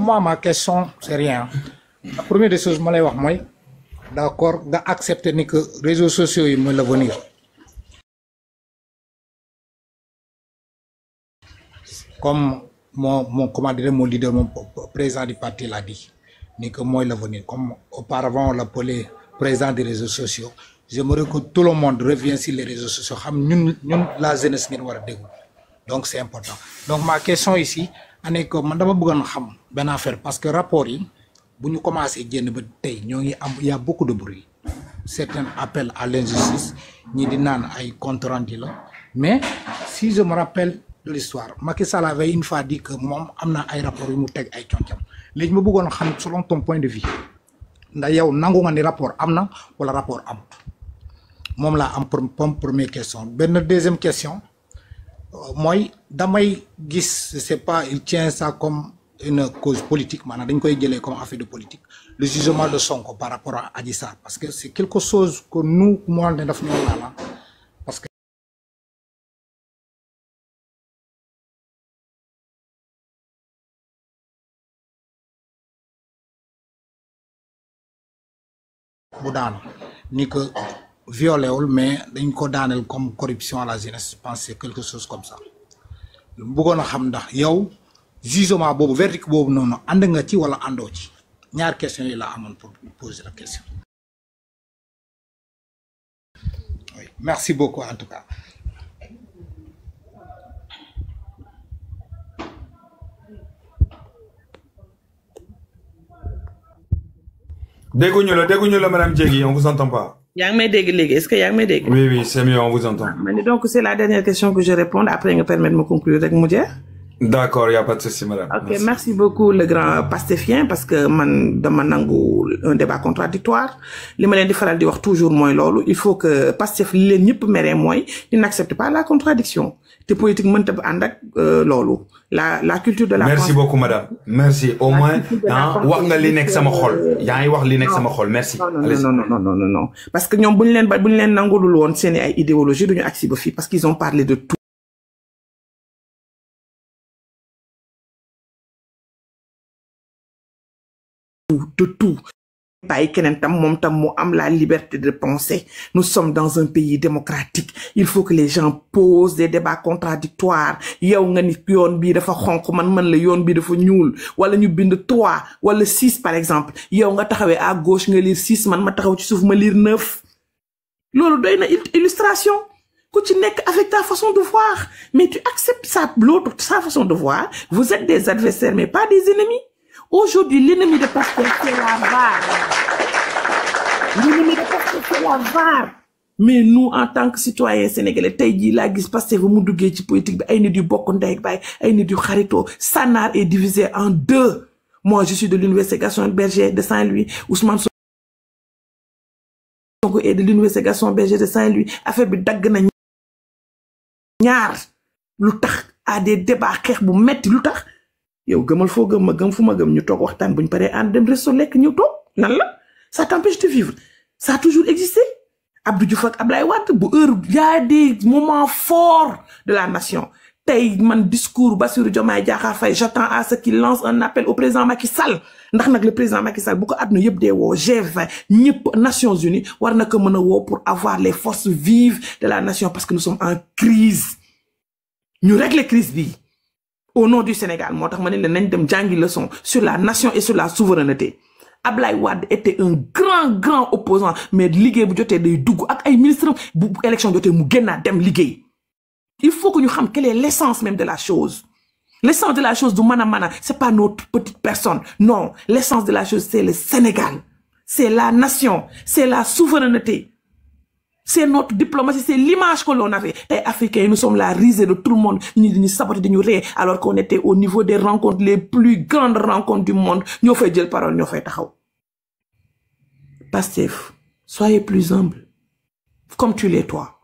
moi, ma question, c'est rien. La première des choses, je vais dire, d'accord, d'accepter que les réseaux sociaux, ils me l'avenir. Comme mon leader, mon président du parti l'a dit, ni que moi l'avenir. Comme auparavant on l'appelait président des réseaux sociaux, j'aimerais que tout le monde revienne sur les réseaux sociaux. Nous, la jeunesse, donc c'est important. Donc ma question ici, c'est que je veux une affaire parce que rapport, si nous commençons à dire il y a beaucoup de bruit. Certains appellent à l'injustice, ni disent ay compte rendu là. Mais si je me rappelle de l'histoire, Macky Sall avait une fois dit que mom amna ay rapport yu mu tek ay tiontiam. Légui ma bëggoon xam selon ton point de vue. Ndax yow nangu nga ni rapport amna wala rapport am. Mom la am première question. Ben deuxième question, moi damay gis je sais pas il tient ça comme une cause politique maintenant dañ koy jëlé comme affaire de politique le jugement de Sonko par rapport à Adji Sarr parce que c'est quelque chose que nous moi daf ñu la parce que bu daanu ni que violé wul mais dañ ko daanel comme corruption à la jeunesse je pense c'est quelque chose comme ça bëggoon a xam ndax yow jugement bobu verdict bobu noonu and nga ci wala ando ci ñaar question yi la amone pour poser la question. Oui, merci beaucoup en tout cas. Dégoût-le, madame Djegui, on vous entend pas. Est-ce que yang me dégg? Oui, c'est mieux, on vous entend. Donc c'est la dernière question que je réponds, après me permettre de me conclure avec Moudia. D'accord, il n'y a pas de souci, madame. Ok, merci beaucoup le grand pastéfien parce que man dama nangu un débat contradictoire. Li ma leen di faral di wax toujours mooy loolu, il faut que Pastef li leen ñëpp mere mooy il n'accepte pas la contradiction. Te politique mënta ànd ak loolu. La culture de la Merci beaucoup madame. Merci au moins wax nga li nekk sama xol. Yaa ngi wax li nekk sama xol. Merci. Non. Parce que ñoom buñ leen nangulul woon seen ay idéologie duñu agsi ba fii parce qu'ils ont parlé de tout. De tout. La liberté de penser. Nous sommes dans un pays démocratique. Il faut que les gens posent des débats contradictoires. Yow nga ni yoon bi dafa xonk man la yoon bi dafa ñuul wala ñu bind 3 wala 6 par exemple. Yow nga taxawé à gauche nga lire 6 man ma taxaw ci suuf ma lire 9. Lolu doyna illustration. Ku ci nek avec ta façon de voir, mais tu acceptes sa façon de voir. Vous êtes des adversaires mais pas des ennemis. Aujourd'hui, l'ennemi de Pastef, c'est la VAR. L'ennemi de Pastef, c'est la VAR. Mais nous, en tant que citoyens sénégalais, tey jii laa gis Pastef mu duggee ci politique bi ay nit yu bokk ndey ak baay ay nit yu xarito Sanar est divisé en 2. Moi, je suis de l'université Gaston Berger de Saint-Louis. Ousmane Sonko est de l'université Gaston Berger de Saint-Louis. Affaire bi dagg na ñaar lu tax à des débats xeex bu metti lu tax. Yow gëmal fo gëm ma gëm fu ma gëm ñu tok waxtaan buñ paré and dem resto lek ñu tok nan la ça t'empêche de vivre ça a toujours existé Abdou Diouf ak Ablaye Wade bu heure y a des moments forts de la nation tay man discours Bassirou Diomaye Diakhar Faye j'attends à ce qu'il lance un appel au président Macky Sall ndax nak le président Macky Sall bu ko aduna yeb dé wo G20 ñepp Nations Unies war na ko mëna wo pour avoir les forces vives de la nation parce que nous sommes en crise ñu régler crise bi au nom du Sénégal, motax mané le nañ dem jangi leçon sur la nation et sur la souveraineté. Ablaye Wade était un grand opposant mais liggéey bu joté day dugg ak ay ministres bu élection joté mu génna dem liggéey. Il faut que ñu xam quelle est l'essence même de la chose. L'essence de la chose du mana c'est pas notre petite personne. Non, l'essence de la chose c'est le Sénégal. C'est la nation, c'est la souveraineté. C'est notre diplomatie, c'est l'image que l'on avait. Les Africains, nous sommes la risée de tout le monde. Nous saboter de nous ré, alors qu'on était au niveau des rencontres, les plus grandes rencontres du monde. Nous fait dire parole, nous fait taxaw. Pastef, soyez plus humble. Comme tu l'es toi.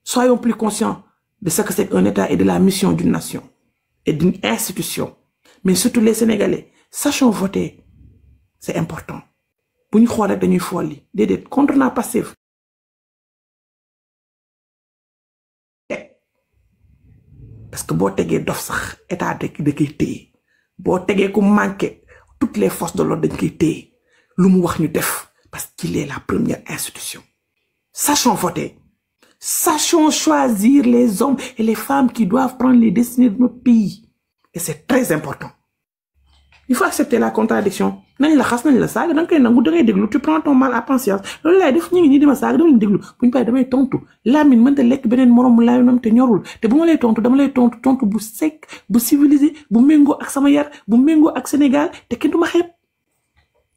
Soyons plus conscients de ce que c'est qu'un État et de la mission d'une nation. Et d'une institution. Mais surtout les Sénégalais, sachons voter. C'est important. Pour nous croire que nous folie. Dédé, contre na Pastef. Parce que bo tégué dof sax état de koy téye bo tégué ku manqué toutes les forces de l'ordre dañ koy téye lu mu wax ñu def parce qu'il est la première institution. Sachons voter, sachons choisir les hommes et les femmes qui doivent prendre les destinées de notre pays. Et c'est très important. Il faut accepter la contradiction. Nañ la xas nañ la saaga danga koy nangu dangay déglu tu prends ton mal à conscience loolu laay def ñu ngi nii di ma saaga dama leen déglu bu ñu paree damay tontu Lamine mënta lekk beneen moroom laaminam te ñorul te bu ma lay tontu dama lay tontu bu sec bu civilisé bu méngoo ak sama yar bu méngoo ak Sénégal te kenn du ma xeeb.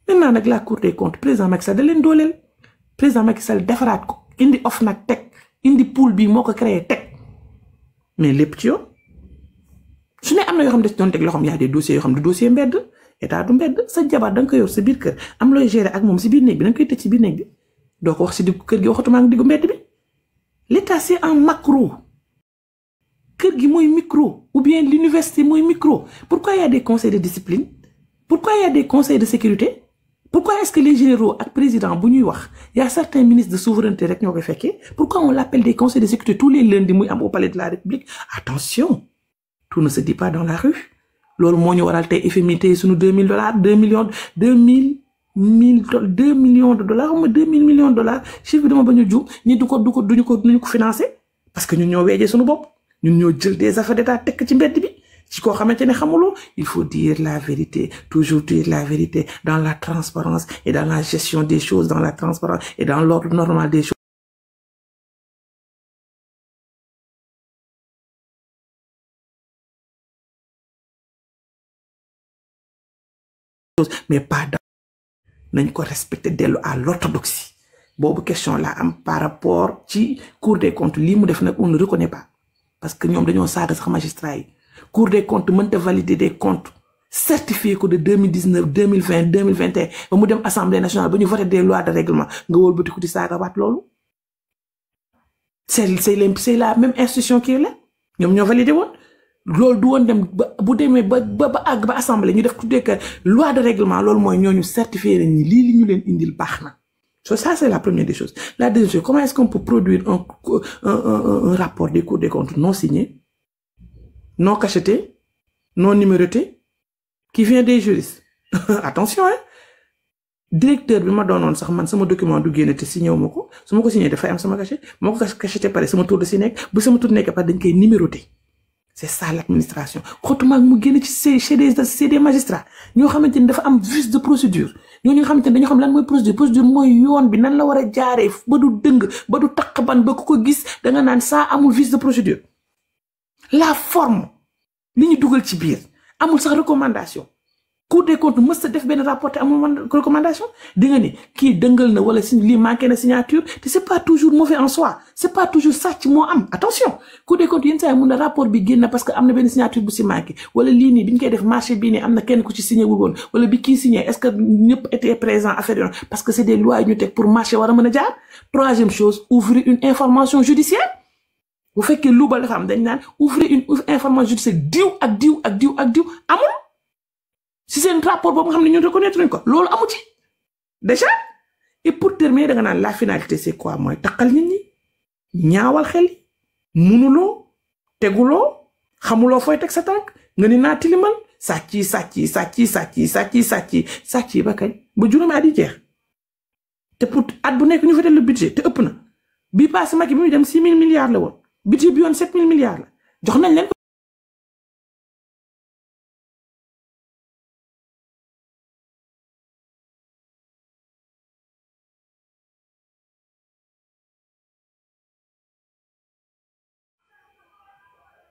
Maintenant nag la Cour des comptes président Macky Sall da leen dooleel président Macky Sall defaraat ko indi OFNAC teg indi pool bi moo ko créé teg mais lépp ci yoon su ne am na yoo xam ne doon teg loo xam y a des dossiers yoo xam ne dossier mbedd état du mbedd sa jabar da nga koy yor sa biir kër am looy gérer ak moom si biir néeg bi da nga koy tëj si biir néeg bi doo ko wax si diggu kër gi waxatuma ak diggu mbedd bi l'état c'est en macro kër gi mooy micro ou bien l'université mooy micro. Pourquoi il y a des conseils de discipline? Pourquoi il y a des conseils de sécurité? Pourquoi est-ce que les généraux et présidents bu ñuy wax il y a certains ministres de souveraineté rek ñoo koy fekkee? Pourquoi on l'appelle des conseils de sécurité tous les lundis muy am au palais de la République? Attention, tout ne se dit pas dans la rue. Loolu moo ñu waral tey FMI tey sunu $2 millions, 2 millions de dollars ou 2 000 millions de dollars chiffre bi dama bañ a juum ni duñu ko financer parce que ñun ñoo weejee sunu bopp ñun ñoo jël des affaires d'état tekk ci mbedd bi ci koo xamante ne xamuloo. Il faut dire la vérité, toujours dire la vérité dans la transparence et dans la gestion des choses, dans la transparence et dans l'ordre normal des choses. Mais pas dans nañ ko respecter dellu à l'orthodoxie boobu question la am par rapport ci Cour des comptes lii mu def nag on ne reconnaît pas parce que ñoom dañoo saaga sax magistrat yi. Cour des comptes mënta valider des comptes certifiés que de 2019 2020 2021 ba mu dem assemblée nationale ba ñu voté des lois de règlement nga wëlbatiku di saaga waat loolu. c'est la même institution qui est là ñoom ñoo validé woon. loolu du woon dem bu demee ba àgg ba assemblée ñu def tuddee que loi de règlement loolu mooy ñooñu certifié nañ ni lii li ñu leen indil baax na. Ça c'est la première des choses. La deuxième chose, comment est-ce qu'on peut produire un rapport des cours des comptes non signé, non cacheté, non numéroté, qui vient des juristes? Attention, hein. Directeur bi ma doonoon sax man sama document du génne te signé wu ma ko su ma ko signé dafay am sama cachet moo ko cacheté pare sama tour de si nekk bu sama tour nekk pare dañ koy numéroté. C'est ça l'administration. Xotuma mu génn ci c'est des magistrats ñoo xamante ni dafa am vice de procédure ñooñu nga xamante ni dañoo xam lan mooy procédure mooy yoon bi nan la war a jaaree ba du dëng ba du taq ban ba ku ko gis da nga naan ça amul vice de procédure. La forme li ñu dugal ci biir amul sax recommandation. Cour des comptes mës a def benn rapport te amul recommandation di nga ni kii dëngal na wala si lii manqué na signature te c'est pas toujours mauvais en soi c'est pas toujours sàcc moo am attention. Cour des comptes yenn saa yi mun na rapport bi génn parce que am na benn signature bu si manqué wala lii nii bi ñu koy def marché bii nii am na kenn ku ci signé wul woon wala bi kii signé est-ce que ñëpp étaient présents affaire yoon parce que c'est des lois yu ñu teg pour marché war a mën a jaar. Troisième chose, ouvrir une information judiciaire. Bu fekkee lu ba dafa am dañ naan ouvrir une information judiciaire diw amul. Si c'est un rapport boobu nga xam ne ñun reconnaître nañ ko loolu amu ci déjà. Et pour terminer da nga naan la finalité c'est quoi mooy taqal nit ñi ñaawal xel munuloo teguloo xamuloo fooy teg sa tànk nga ni naa tilimal sàcc yi ba kañ ba juróomi at yi jeex te pour at bu nekk ñu voté le budget te ëpp na bii passé Macky bi muy dem 6 000 milliards la woon budget bi yoon 7 000 milliards la jox nañ leen.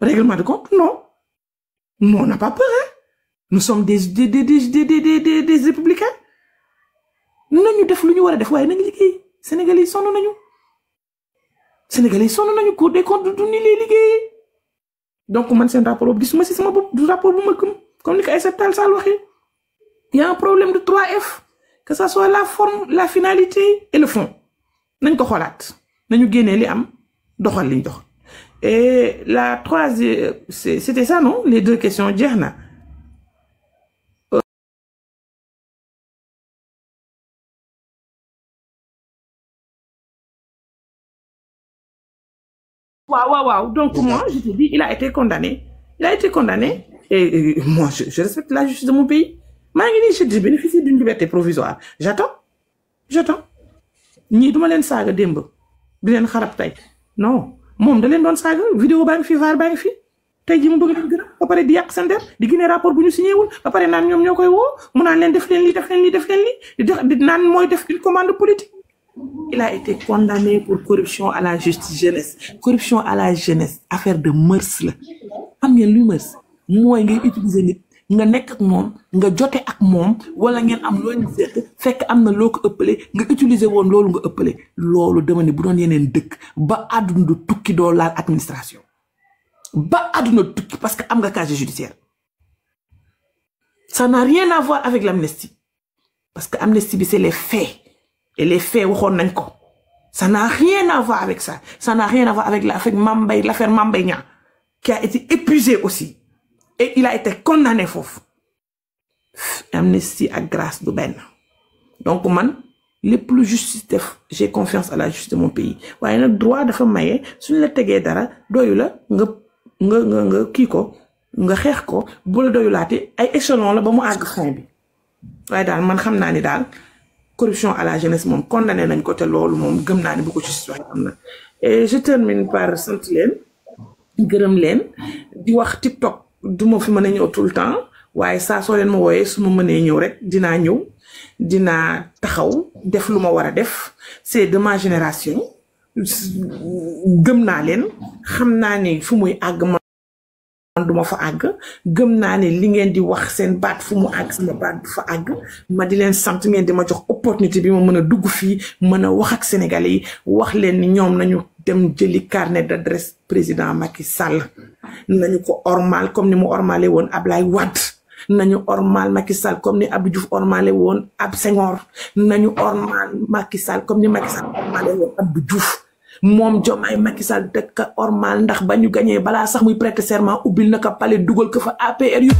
Règlement de compte? Non. Nous, on n'a pas peur, hein. Nous sommes des républicains. Nous def lu ñu war a def waaye nañ liggéey. Sénégalais yi sonn nañu Cour des comptes du ni lay liggéey. Donc man seen rapport boobu gisuma si sama bopp du rapport bu ma gëm comme ni ko Aïssata Tall Sall waxee. Il y a un problème de 3F. Que ça soit la forme, la finalité et le fond. Nañ ko xoolaat. Nañu génnee li am doxal liñ dox. Et la troisième, c'était ça, non? Les deux questions, Djerna. Waouh. Donc, moi, je te dis, il a été condamné. Et moi, je respecte la justice de mon pays. maa ngi nii je bénéficie d'une liberté provisoire j'attends ñii duma leen saaga démb di leen xarab tey non moom da leen doon saaga vidéo baa ngi fi vaar baa ngi fi tey ji mu bëgg leen gën a ba pare di yàq seen der di génne rapport bu ñu signé wul ba pare naan ñoom ñoo koy woo mu naan leen def leen lii def leen lii def leen lii di naan mooy def une commande politique. Il a été condamné pour corruption à la justice jeunesse corruption à la jeunesse affaire de mœurs la am ngeen luy mœurs mooy ngay utiliser nit nga nekk ak moom nga jote ak moom wala ngeen am loo ñu fekk am na loo ko ëppale nga utiliser woon loolu nga ëppale loolu dama ne bu doon yeneen dëkk ba àdduna du tukki doo laal administration ba àdduna tukki parce que am nga casier judiciaire ça n'a rien à voir avec l'amnistie parce que amnistie bi c'est les faits et les faits waxoon nañ ko ça n'a rien à voir avec ça ça n'a rien à voir avec l'affaire Mame Mbaye Niang qui a été épuisé aussi et il a été condamné foofu amnistie ak grâce du benn donc man lépp lu justice def j'ai confiance à la justice de mon pays waaye nag droit dafa maye suñu la tegee dara doyu la nga kii ko nga xeex ko bu la doyulaate ay échelon la ba mu àgg fin bi waaye daal man xam naa ni daal corruption à la jeunesse moom condamné nañ ko te loolu moom gëm naa ni bu ko justice wax am na et je termine par sant leen gërëm leen di wax TikTok du ma fi mën a ñëw tout le temps waaye saa soo leen ma wooyee su ma mënee ñëw rek dinaa ñëw dinaa taxaw def lu ma war a def c'est de ma génération gëm naa leen xam naa ni fu muy àgg man duma fa àgg gëm naa ne li ngeen di wax seen baat fu mu àgg sama baat du fa àgg ma di leen sant ngeen di ma jox opportunité bi ma mën a dugg fii mën a wax ak sénégalais yi wax leen ni ñoom nañu dem jëli carnet d'adresse président Macky Sall nañu ko ormal comme ni mu ormalé woon Ablaye Wade nañu ormal Macky Sall comme ni Abdou Diouf ormalé woon Ab Senghor nañu ormal Macky Sall comme ni Macky Sall ormalé woon Abdou Diouf moom Diomaye Macky Sall dëkk ormal ndax ba ñu gañee balaa sax muy prêter serment ubbil na ko palais dugal ko fa APR yu